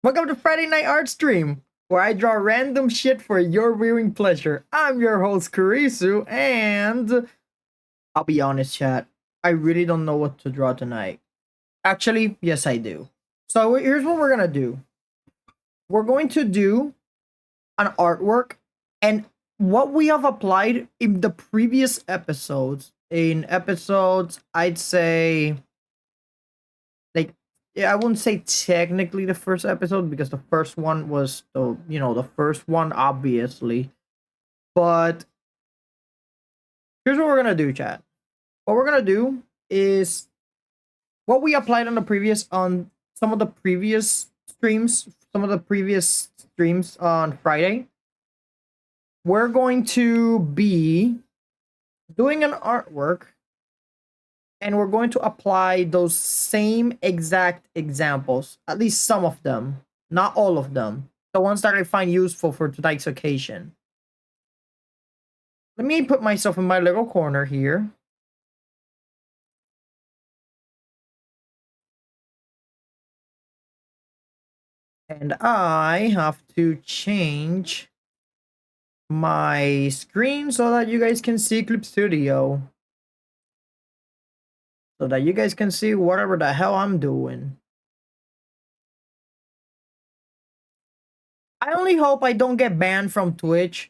Welcome to Friday Night Art Stream, where I draw random shit for your viewing pleasure. I'm your host, Kurisu, and I'll be honest, chat. I really don't know what to draw tonight. Actually, yes, I do. So here's what we're gonna do. We're going to do an artwork, and what we have applied in the previous episodes. In episodes, I'd say like yeah, I wouldn't say technically the first episode because the first one was the first one obviously. But here's what we're gonna do, chat. What we're gonna do is what we applied on some of the previous streams, some of the previous streams on Friday. We're going to be doing an artwork and we're going to apply those same exact examples, at least some of them, not all of them, the ones that I find useful for tonight's occasion. Let me put myself in my little corner here. And I have to change my screen so that you guys can see Clip Studio. So that you guys can see whatever the hell I'm doing. I only hope I don't get banned from Twitch.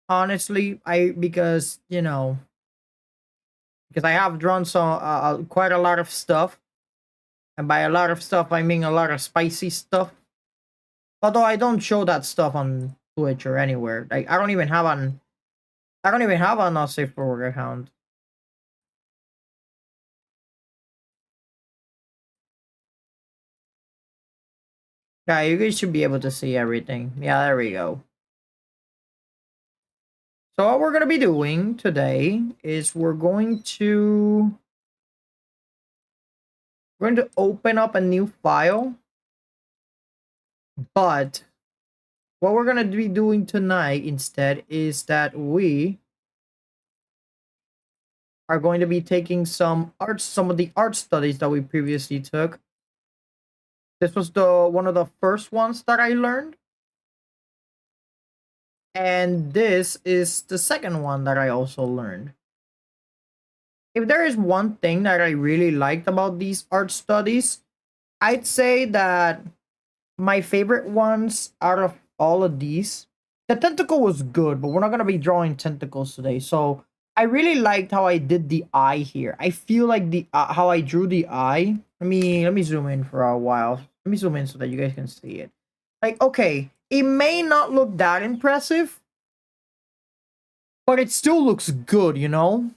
Honestly, because I have drawn quite a lot of stuff, and by a lot of stuff I mean a lot of spicy stuff. Although I don't show that stuff on Twitch or anywhere. Like I don't even have an not safe for work account. Yeah, you guys should be able to see everything. Yeah, there we go. So what we're gonna be doing today is we're going to open up a new file, but what we're gonna be doing tonight instead is that we are going to be taking some of the art studies that we previously took. This was the one of the first ones that I learned, and this is the second one that I also learned. If there is one thing that I really liked about these art studies, I'd say that my favorite ones out of all of these, the tentacle was good, but we're not gonna be drawing tentacles today. So I really liked how I did the eye here. I feel like the how I drew the eye. Let me zoom in for a while. Let me zoom in so that you guys can see it. Like, okay, it may not look that impressive, but it still looks good, you know?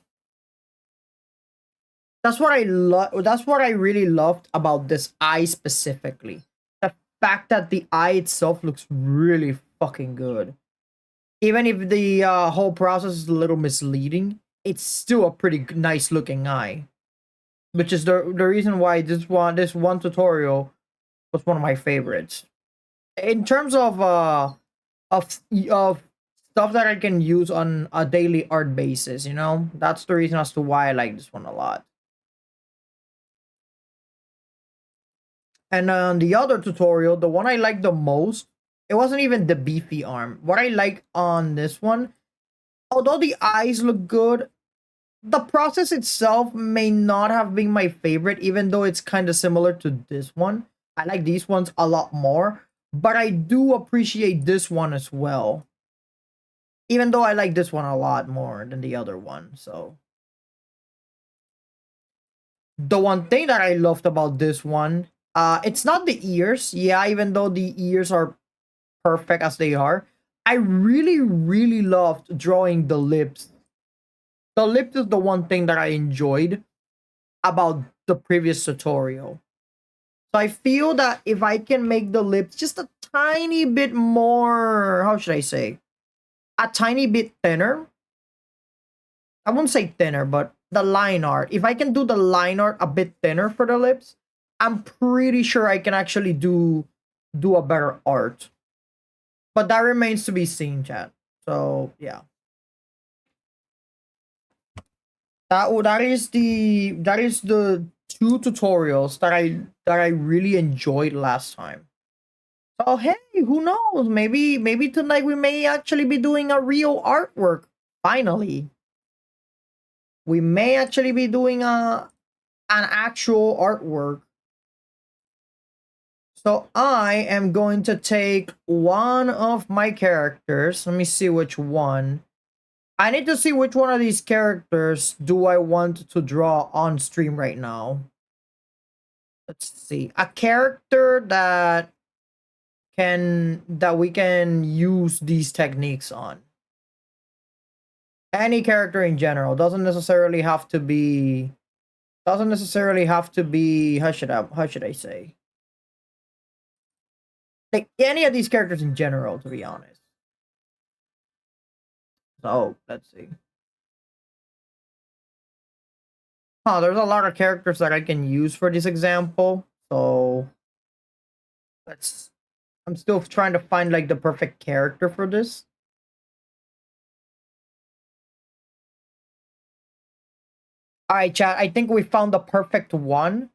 That's what I love. That's what I really loved about this eye specifically. The fact that the eye itself looks really fucking good. Even if the whole process is a little misleading, it's still a pretty nice looking eye. Which is the reason why this one tutorial was one of my favorites. In terms of stuff that I can use on a daily art basis, that's the reason as to why I like this one a lot. And on the other tutorial, the one I like the most, it wasn't even the beefy arm. What I like on this one, although the eyes look good, the process itself may not have been my favorite, even though it's kind of similar to this one. I like these ones a lot more, but I do appreciate this one as well. Even though I like this one a lot more than the other one. So the one thing that I loved about this one, it's not the ears. Yeah, even though the ears are perfect as they are, I really, really loved drawing the lips. The lips is the one thing that I enjoyed about the previous tutorial. So I feel that if I can make the lips just a tiny bit more, how should I say? A tiny bit thinner. I wouldn't say thinner, but the line art. If I can do the line art a bit thinner for the lips, I'm pretty sure I can actually do a better art. But that remains to be seen, chat. So yeah. That is the two tutorials that I really enjoyed last time. So hey, who knows? Maybe tonight we may actually be doing a real artwork. Finally, we may actually be doing an actual artwork. So I am going to take one of my characters. Let me see which one. I need to see which one of these characters do I want to draw on stream right now. Let's see. A character that we can use these techniques on. Any character in general doesn't necessarily have to be how should I say? Like any of these characters in general, to be honest. So let's see. There's a lot of characters that I can use for this example. So let's I'm still trying to find like the perfect character for this. All right, chat. I think we found the perfect one.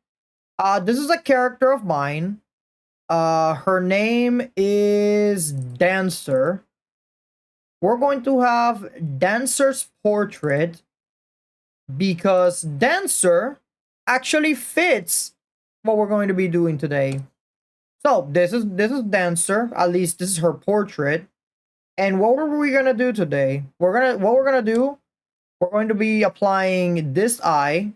This is a character of mine. Her name is Dancer. We're going to have Dancer's portrait because Dancer actually fits what we're going to be doing today. So this is Dancer. At least this is her portrait. And what were we gonna do today? We're going to be applying this eye,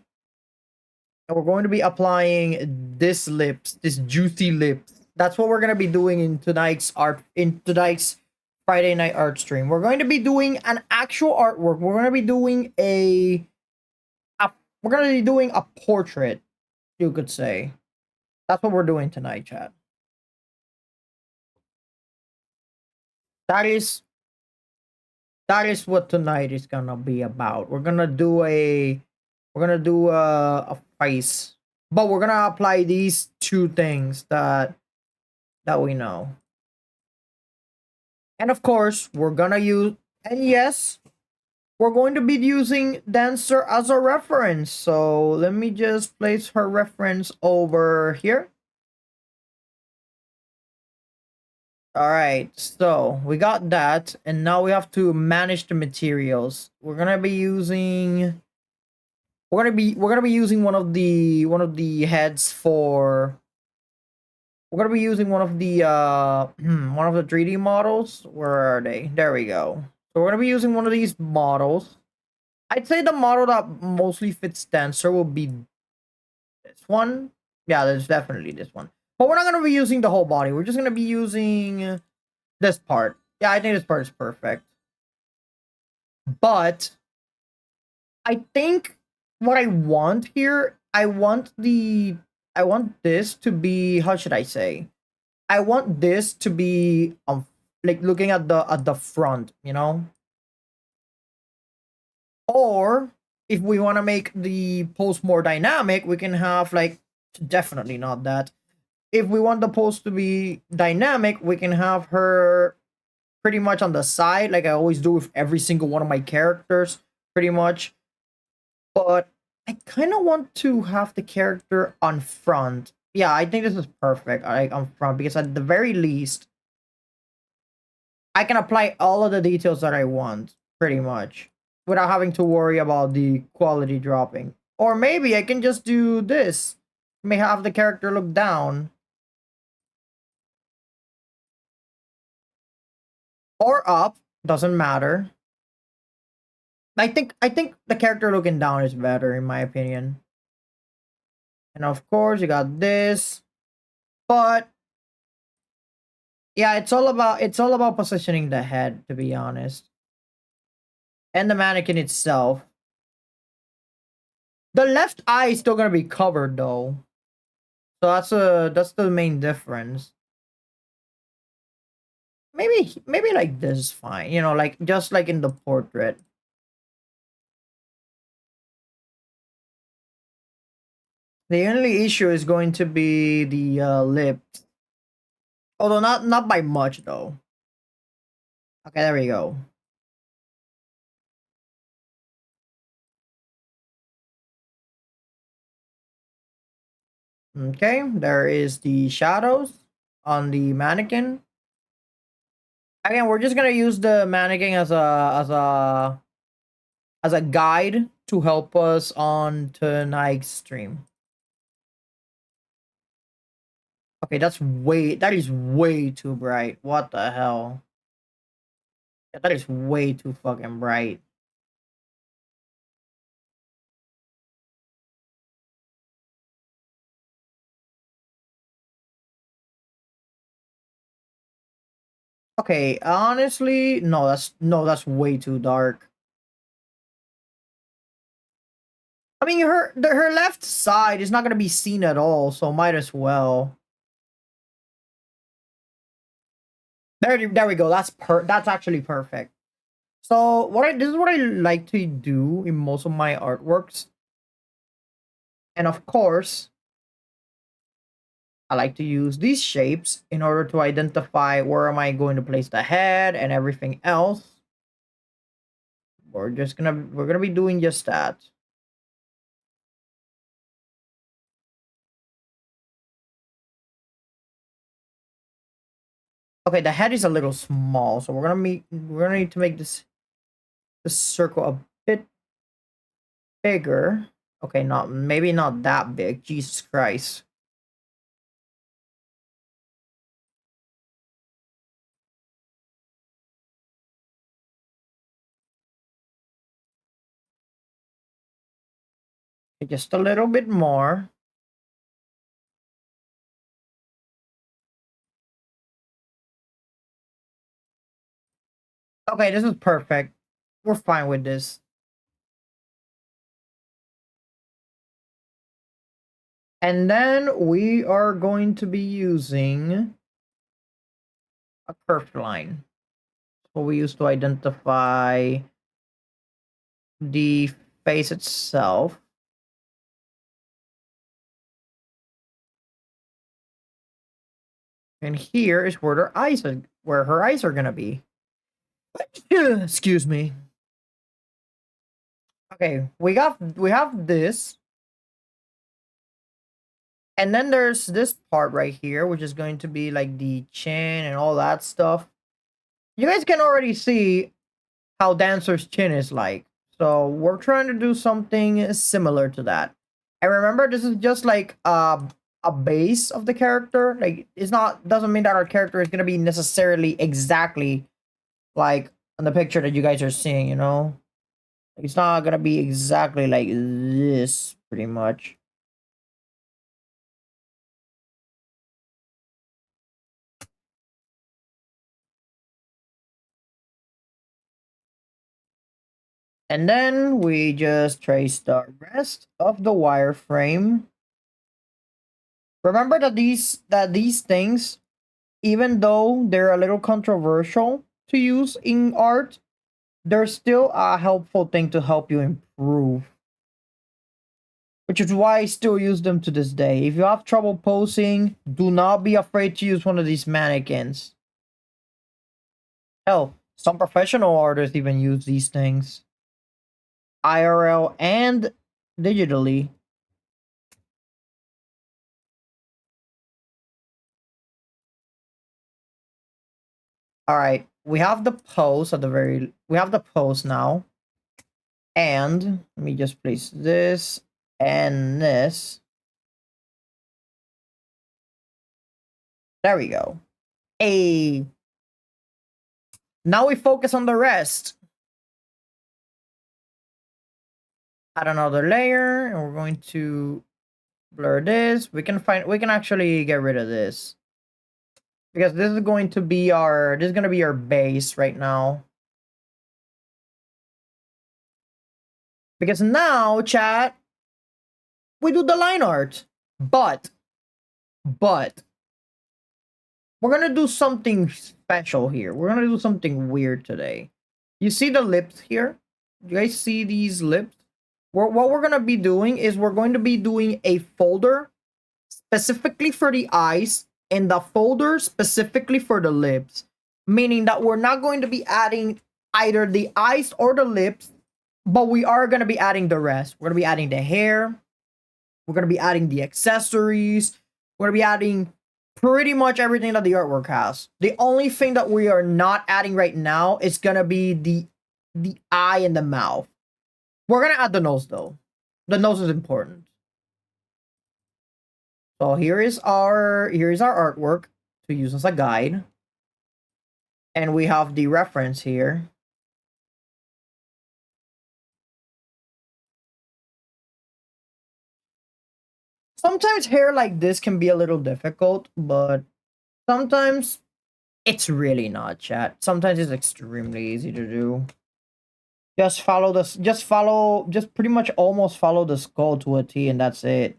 and we're going to be applying this lips, this juicy lips. That's what we're gonna be doing in tonight's Friday night art stream. We're going to be doing an actual artwork. We're going to be doing we're going to be doing a portrait, you could say. That's what we're doing tonight, chat. That is that is what tonight is gonna be about. We're gonna do a face, but we're gonna apply these two things that we know. And of course, we're gonna use, and yes, we're going to be using Dancer as a reference. So let me just place her reference over here. All right, so we got that, and now we have to manage the materials. We're gonna be using one of the heads for. We're gonna be using one of the one of the 3D models. Where are they? There we go. So we're gonna be using one of these models. I'd say the model that mostly fits Dancer will be this one. Yeah, there's definitely this one. But we're not gonna be using the whole body. We're just gonna be using this part. Yeah, I think this part is perfect. But I think what I want here, I want this to be, how should I say? I want this to be like looking at the front, you know? Or if we want to make the post more dynamic, we can have like, definitely not that. If we want the post to be dynamic, we can have her pretty much on the side, like I always do with every single one of my characters, pretty much. But I kind of want to have the character on front. Yeah, I think this is perfect. I like on front because at the very least, I can apply all of the details that I want, pretty much, without having to worry about the quality dropping. Or maybe I can just do this. May have the character look down or up. Doesn't matter. I think the character looking down is better in my opinion. And of course you got this. But yeah, it's all about positioning the head, to be honest. And the mannequin itself. The left eye is still gonna be covered though. So that's the main difference. Maybe like this is fine. You know, like just like in the portrait. The only issue is going to be the lips. Although not by much though. Okay, there we go. Okay, there is the shadows. on the mannequin. Again, we're just gonna use the mannequin as a guide to help us on tonight's stream. Okay, that is way too bright. What the hell? Yeah, that is way too fucking bright. Okay, honestly, that's way too dark. I mean, her left side is not gonna be seen at all, so might as well. There we go. That's actually perfect. So this is what I like to do in most of my artworks, and of course, I like to use these shapes in order to identify where am I going to place the head and everything else. We're gonna be doing just that. Okay, the head is a little small, so we're gonna need to make this circle a bit bigger. Okay, maybe not that big. Jesus Christ. Just a little bit more. Okay, this is perfect. We're fine with this. And then we are going to be using a curved line. What we use to identify the face itself. And here is where where her eyes are gonna be. Excuse me. Okay, we have this. And then there's this part right here, which is going to be like the chin and all that stuff. You guys can already see how Dancer's chin is like. So we're trying to do something similar to that. And remember, this is just like a base of the character. Like doesn't mean that our character is gonna be necessarily exactly like on the picture that you guys are seeing, you know? It's not gonna be exactly like this, pretty much. And then we just trace the rest of the wireframe. Remember that these things, even though they're a little controversial to use in art, they're still a helpful thing to help you improve. Which is why I still use them to this day. If you have trouble posing, do not be afraid to use one of these mannequins. Hell, some professional artists even use these things. IRL and digitally. Alright, we have the pose we have the pose now. And let me just place this and this. There we go. Now we focus on the rest. Add another layer, and we're going to blur this. We can actually get rid of this. Because this is going to be our base right now. Because now, chat, we do the line art. But we're gonna do something special here. We're gonna do something weird today. You see the lips here? You guys see these lips? What we're gonna be doing is we're going to be doing a folder specifically for the eyes and the folder specifically for the lips. Meaning that we're not going to be adding either the eyes or the lips, but we are going to be adding the rest. We're going to be adding the hair. We're going to be adding the accessories. We're going to be adding pretty much everything that the artwork has. The only thing that we are not adding right now is gonna be the eye and the mouth. We're gonna add the nose though. The nose is important. So here is our artwork to use as a guide. And we have the reference here. Sometimes hair like this can be a little difficult, but sometimes it's really not, chat. Sometimes it's extremely easy to do. Just follow this. Just pretty much almost follow the skull to a T, and that's it.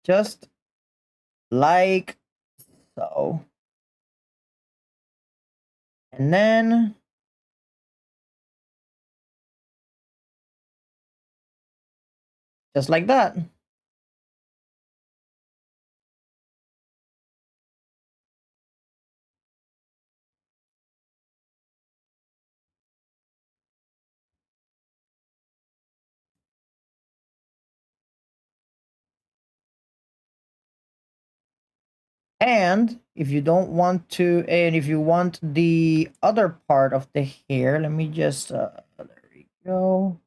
Just like so. And then just like that. And if you don't want to, and if you want the other part of the hair, let me just, there we go.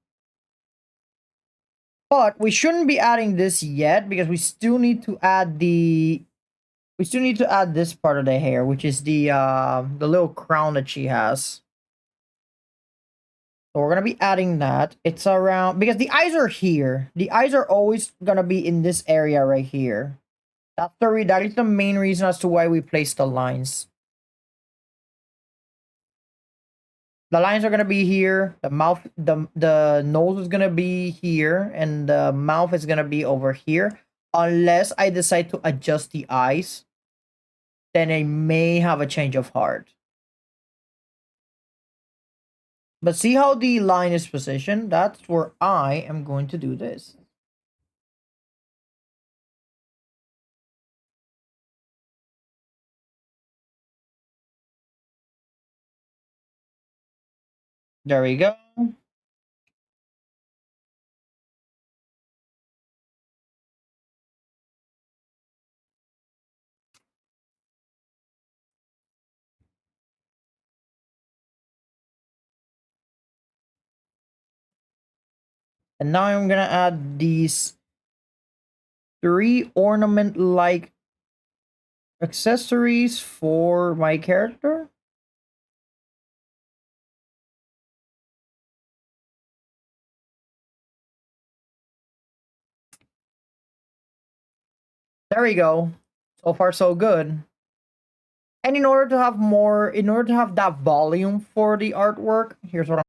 But we shouldn't be adding this yet because we still need to add this part of the hair, which is the little crown that she has. So we're gonna be adding that. It's around because the eyes are here. The eyes are always gonna be in this area right here. That is the main reason as to why we place the lines. The lines are gonna be here. The mouth, the nose is gonna be here, and the mouth is gonna be over here. Unless I decide to adjust the eyes, then I may have a change of heart. But see how the line is positioned? That's where I am going to do this. There we go. And now I'm gonna add these 3 ornament-like accessories for my character. There we go. So far, so good. And in order to have that volume for the artwork, here's what